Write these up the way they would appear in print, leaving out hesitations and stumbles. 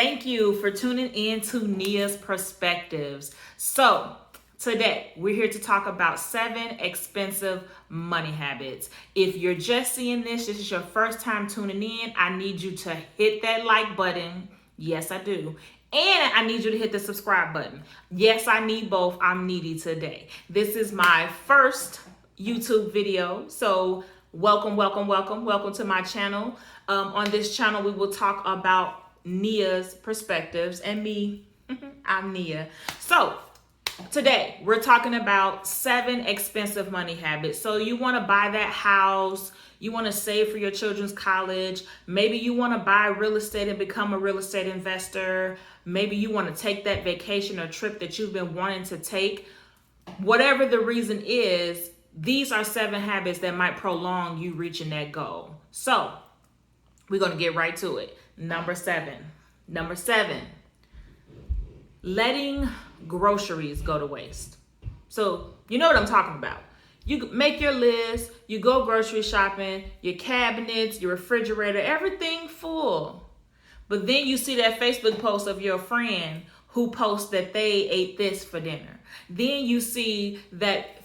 Thank you for tuning in to Nia's Perspectives. So, today we're here to talk about 7 expensive money habits. If you're just seeing this is your first time tuning in, I need you to hit that like button. Yes, I do. And I need you to hit the subscribe button. Yes, I need both. I'm needy today. This is my first YouTube video. So welcome to my channel. On this channel, we will talk about Nia's perspectives and me. I'm Nia. So today we're talking about 7 expensive money habits. So you want to buy that house, you want to save for your children's college, maybe you want to buy real estate and become a real estate investor, maybe you want to take that vacation or trip that you've been wanting to take. Whatever the reason is, these are 7 habits that might prolong you reaching that goal. So we're going to get right to it. Number 7, letting groceries go to waste. So you know what I'm talking about. You make your list, you go grocery shopping, your cabinets, your refrigerator, everything full. But then you see that Facebook post of your friend who posts that they ate this for dinner. Then you see that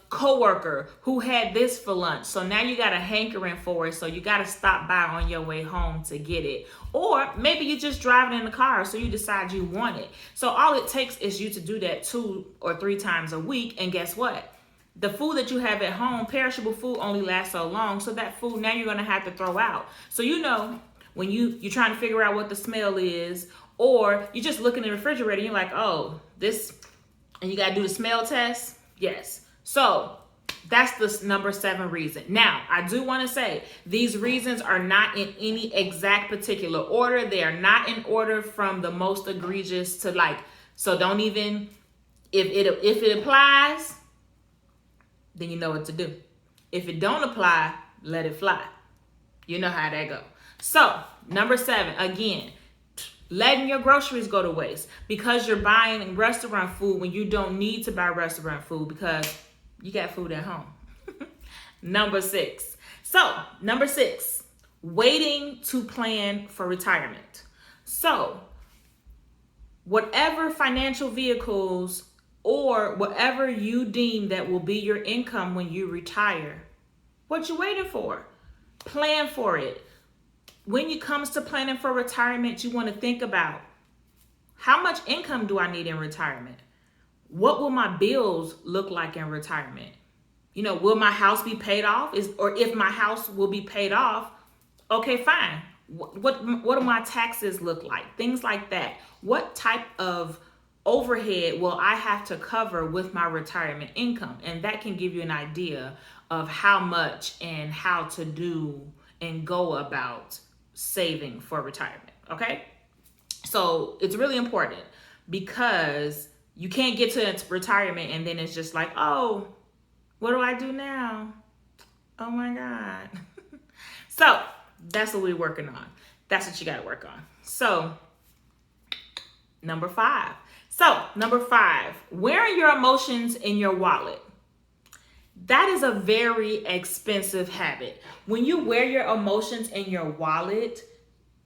coworker who had this for lunch. So now you got a hankering for it. So you got to stop by on your way home to get it. Or maybe you're just driving in the car, so you decide you want it. So all it takes is you to do that 2 or 3 times a week. And guess what? The food that you have at home, perishable food, only lasts so long. So that food now you're going to have to throw out. So you know, when you're trying to figure out what the smell is, or you just look in the refrigerator, you're like, oh, this, and you got to do the smell test. Yes. So that's the number 7 reason. Now, I do want to say these reasons are not in any exact particular order. They are not in order from the most egregious to so don't even, if it applies, then you know what to do. If it don't apply, let it fly. You know how that go. So number 7, again, letting your groceries go to waste because you're buying restaurant food when you don't need to buy restaurant food because you got food at home. Number 6, waiting to plan for retirement. So whatever financial vehicles or whatever you deem that will be your income when you retire, what you waiting for? Plan for it. When it comes to planning for retirement, you want to think about how much income do I need in retirement? What will my bills look like in retirement? You know, will my house be paid off? Or if my house will be paid off, okay, fine. What do my taxes look like? Things like that. What type of overhead will I have to cover with my retirement income? And that can give you an idea of how much and how to do and go about saving for retirement, okay? So it's really important because you can't get to retirement and then it's just like, oh, what do I do now? Oh my God. So that's what we're working on. That's what you got to work on. So number 5, wearing your emotions in your wallet. That is a very expensive habit. When you wear your emotions in your wallet,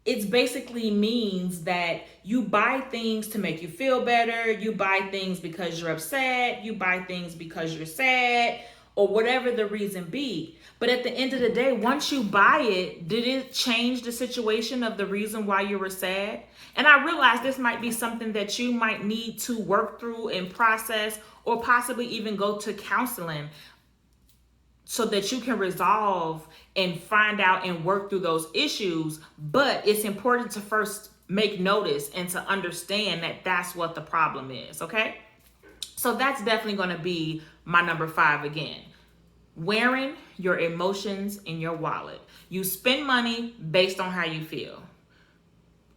it basically means that you buy things to make you feel better. You buy things because you're upset. You buy things because you're sad, or whatever the reason be. But at the end of the day, once you buy it, did it change the situation of the reason why you were sad? And I realize this might be something that you might need to work through and process, or possibly even go to counseling so that you can resolve and find out and work through those issues. But it's important to first make notice and to understand that that's what the problem is, okay? So that's definitely going to be my number 5 again. Wearing your emotions in your wallet. You spend money based on how you feel.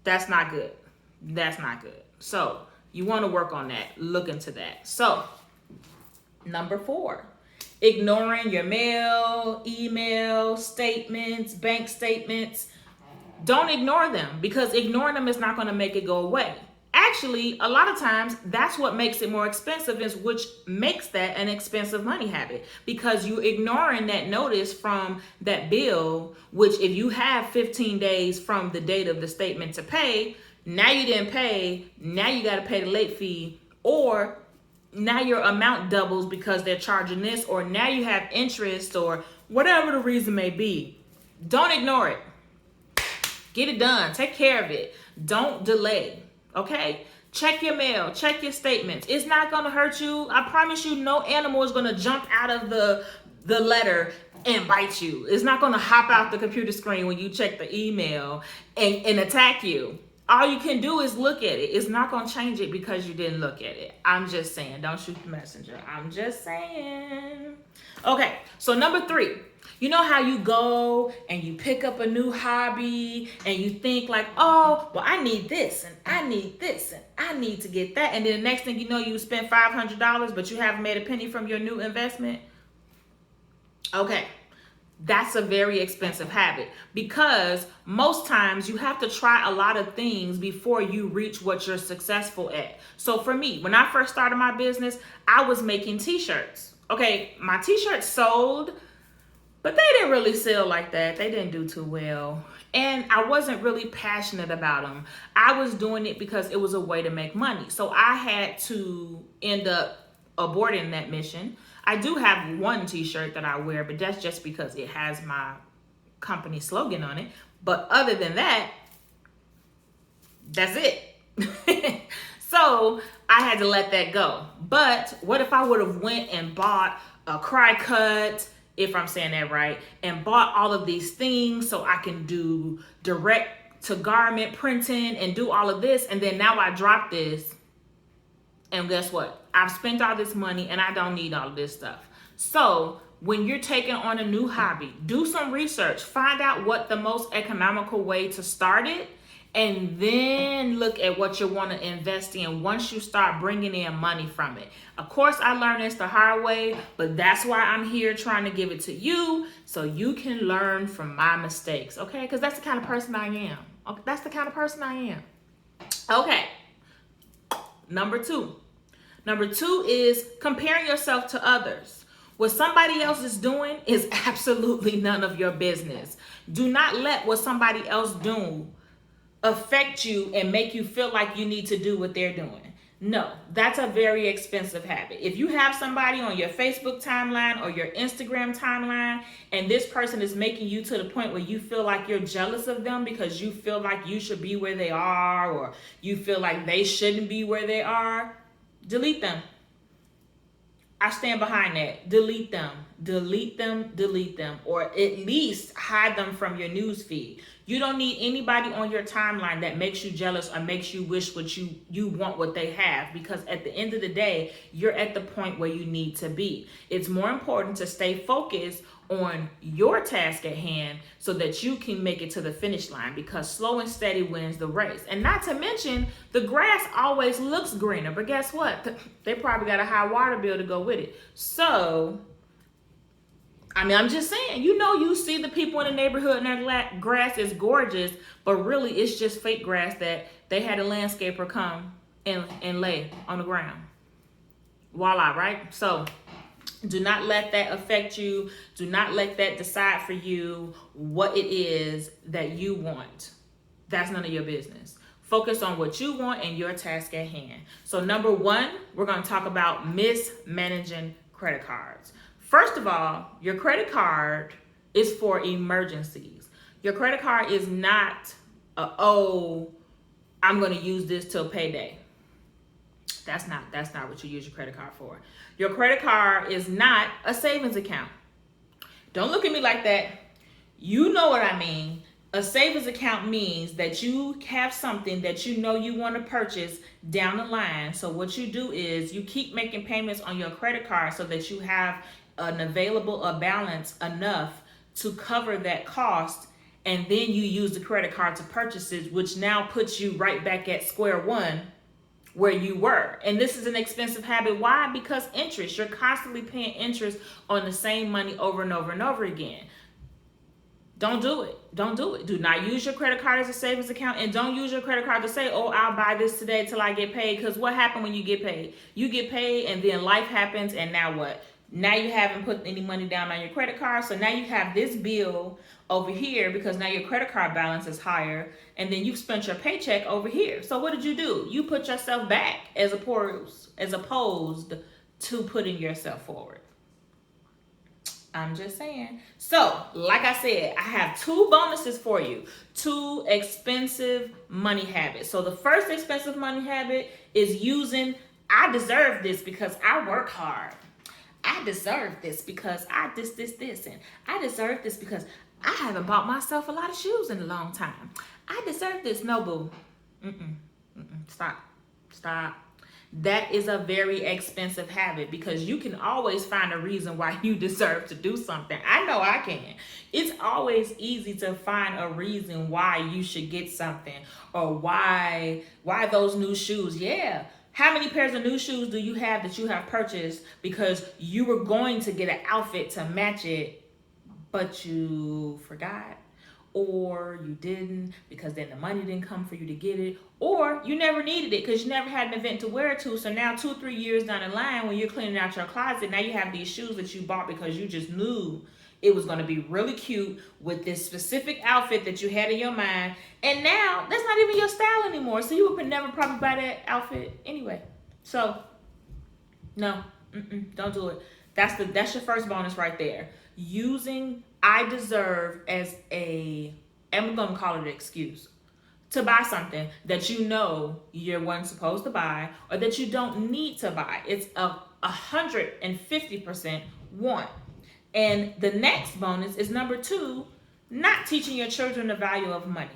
That's not good. That's not good. So you want to work on that. Look into that. So number 4. Ignoring your mail, email, statements, bank statements. Don't ignore them because ignoring them is not going to make it go away. Actually, a lot of times that's what makes it more expensive, is which makes that an expensive money habit, because you ignoring that notice from that bill, which if you have 15 days from the date of the statement to pay, Now you didn't pay. Now you got to pay the late fee, or now your amount doubles because they're charging this, or now you have interest, or whatever the reason may be. Don't ignore it. Get it done. Take care of it. Don't delay. Okay? Check your mail. Check your statements. It's not going to hurt you. I promise you, no animal is going to jump out of the letter and bite you. It's not going to hop out the computer screen when you check the email and attack you. All you can do is look at it. It's not going to change it because you didn't look at it. I'm just saying. Don't shoot the messenger. I'm just saying. Okay, so number 3. You know how you go and you pick up a new hobby and you think like, oh, well, I need this and I need this and I need to get that. And then the next thing you know, you spend $500, but you haven't made a penny from your new investment. Okay, that's a very expensive habit, because most times you have to try a lot of things before you reach what you're successful at. So for me, when I first started my business, I was making t-shirts. Okay, my t-shirts sold, but they didn't really sell like that. They didn't do too well. And I wasn't really passionate about them. I was doing it because it was a way to make money. So I had to end up aborting that mission. I do have one t-shirt that I wear, but that's just because it has my company slogan on it. But other than that, that's it. So I had to let that go. But what if I would have went and bought a cry cut, if I'm saying that right, and bought all of these things so I can do direct to garment printing and do all of this, and then now I drop this, and guess what? I've spent all this money and I don't need all of this stuff. So when you're taking on a new hobby, do some research, find out what the most economical way to start it, and then look at what you want to invest in once you start bringing in money from it. Of course, I learned this the hard way, but that's why I'm here trying to give it to you so you can learn from my mistakes, okay? Because that's the kind of person I am. Okay, that's the kind of person I am. Okay, number 2. Number 2 is comparing yourself to others. What somebody else is doing is absolutely none of your business. Do not let what somebody else do affect you and make you feel like you need to do what they're doing. No, that's a very expensive habit. If you have somebody on your Facebook timeline or your Instagram timeline, and this person is making you to the point where you feel like you're jealous of them because you feel like you should be where they are, or you feel like they shouldn't be where they are, delete them. I stand behind that. Delete them, delete them, delete them, or at least hide them from your news feed. You don't need anybody on your timeline that makes you jealous or makes you wish what you want what they have, because at the end of the day, you're at the point where you need to be. It's more important to stay focused on your task at hand so that you can make it to the finish line, because slow and steady wins the race. And not to mention, the grass always looks greener, but guess what? They probably got a high water bill to go with it. So, I mean, I'm just saying, you see the people in the neighborhood and their grass is gorgeous, but really it's just fake grass that they had a landscaper come and lay on the ground. Voila, right? So do not let that affect you. Do not let that decide for you what it is that you want. That's none of your business. Focus on what you want and your task at hand. So number 1, we're going to talk about mismanaging credit cards. First of all, your credit card is for emergencies. Your credit card is not, I'm going to use this till payday. That's not what you use your credit card for. Your credit card is not a savings account. Don't look at me like that. You know what I mean. A savings account means that you have something that you know you want to purchase down the line. So what you do is you keep making payments on your credit card so that you have an available balance enough to cover that cost, and then you use the credit card to purchase it, which now puts you right back at square one where you were. And this is an expensive habit. Why? Because interest. You're constantly paying interest on the same money over and over and over again. Don't do it. Don't do it. Do not use your credit card as a savings account, and don't use your credit card to say, oh, I'll buy this today till I get paid. Because what happened when you get paid? You get paid and then life happens, and now what? Now you haven't put any money down on your credit card. So now you have this bill over here because now your credit card balance is higher. And then you've spent your paycheck over here. So what did you do? You put yourself back as opposed to putting yourself forward. I'm just saying. So, like I said, I have 2 bonuses for you. 2 expensive money habits. So the first expensive money habit is using, I deserve this because I work hard. I deserve this because I this. And I deserve this because I haven't bought myself a lot of shoes in a long time. I deserve this. No, boo. Stop. That is a very expensive habit because you can always find a reason why you deserve to do something. I know I can. It's always easy to find a reason why you should get something or why those new shoes. Yeah. How many pairs of new shoes do you have that you have purchased because you were going to get an outfit to match it, but you forgot? Or you didn't because then the money didn't come for you to get it, or you never needed it because you never had an event to wear it to. So now 2-3 years down the line, when you're cleaning out your closet, now you have these shoes that you bought because you just knew it was going to be really cute with this specific outfit that you had in your mind, and now that's not even your style anymore. So you would never probably buy that outfit anyway. So no, don't do it. That's your first bonus right there. Using I deserve as I'm going to call it an excuse to buy something that you know you weren't supposed to buy or that you don't need to buy. It's a 150% want. And the next bonus is number 2, not teaching your children the value of money.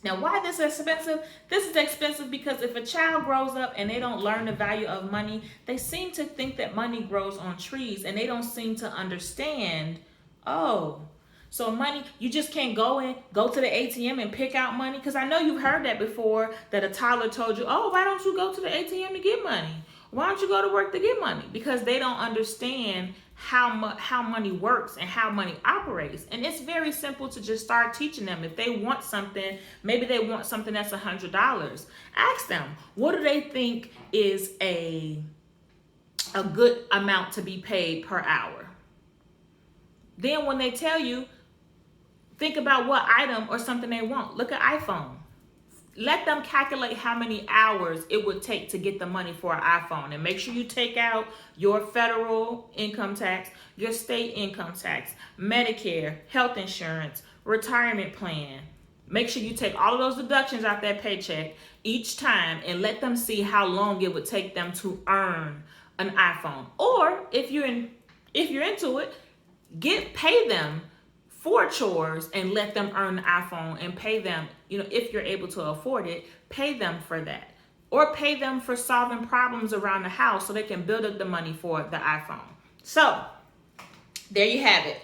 Now, why this is expensive? This is expensive because if a child grows up and they don't learn the value of money, they seem to think that money grows on trees and they don't seem to understand, so money, you just can't go to the ATM and pick out money. Because I know you've heard that before, that a toddler told you, why don't you go to the ATM to get money? Why don't you go to work to get money? Because they don't understand how money works and how money operates. And it's very simple to just start teaching them. If they want something, maybe they want something that's $100. Ask them, what do they think is a good amount to be paid per hour? Then when they tell you, think about what item or something they want. Look at iPhone. Let them calculate how many hours it would take to get the money for an iPhone. And make sure you take out your federal income tax, your state income tax, Medicare, health insurance, retirement plan. Make sure you take all of those deductions out that paycheck each time and let them see how long it would take them to earn an iPhone. Or if you're into it, pay them for chores and let them earn the iPhone and pay them, if you're able to afford it, pay them for that. Or pay them for solving problems around the house so they can build up the money for the iPhone. So there you have it.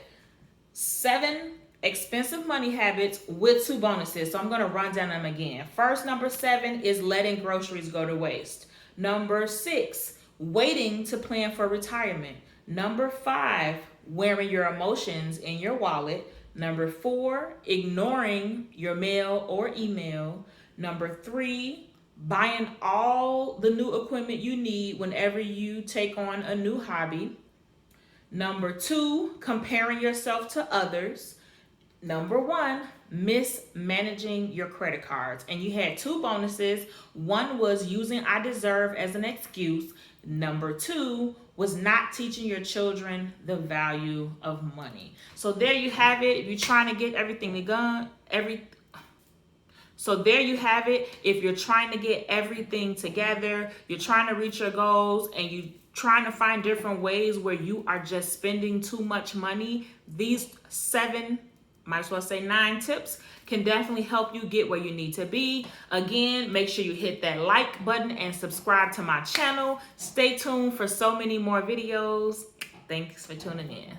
7 expensive money habits with 2 bonuses. So I'm going to run down them again. First, number 7 is letting groceries go to waste. Number 6, waiting to plan for retirement. Number 5, wearing your emotions in your wallet. Number 4, ignoring your mail or email. Number 3, buying all the new equipment you need whenever you take on a new hobby. Number 2, comparing yourself to others. Number 1, mismanaging your credit cards. And you had 2 bonuses. One was using I deserve as an excuse. Number 2 was not teaching your children the value of money. So there you have it. If you're trying to get everything together, if you're trying to get everything together, you're trying to reach your goals, and you're trying to find different ways where you are just spending too much money, these 9 tips can definitely help you get where you need to be. Again, make sure you hit that like button and subscribe to my channel. Stay tuned for so many more videos. Thanks for tuning in.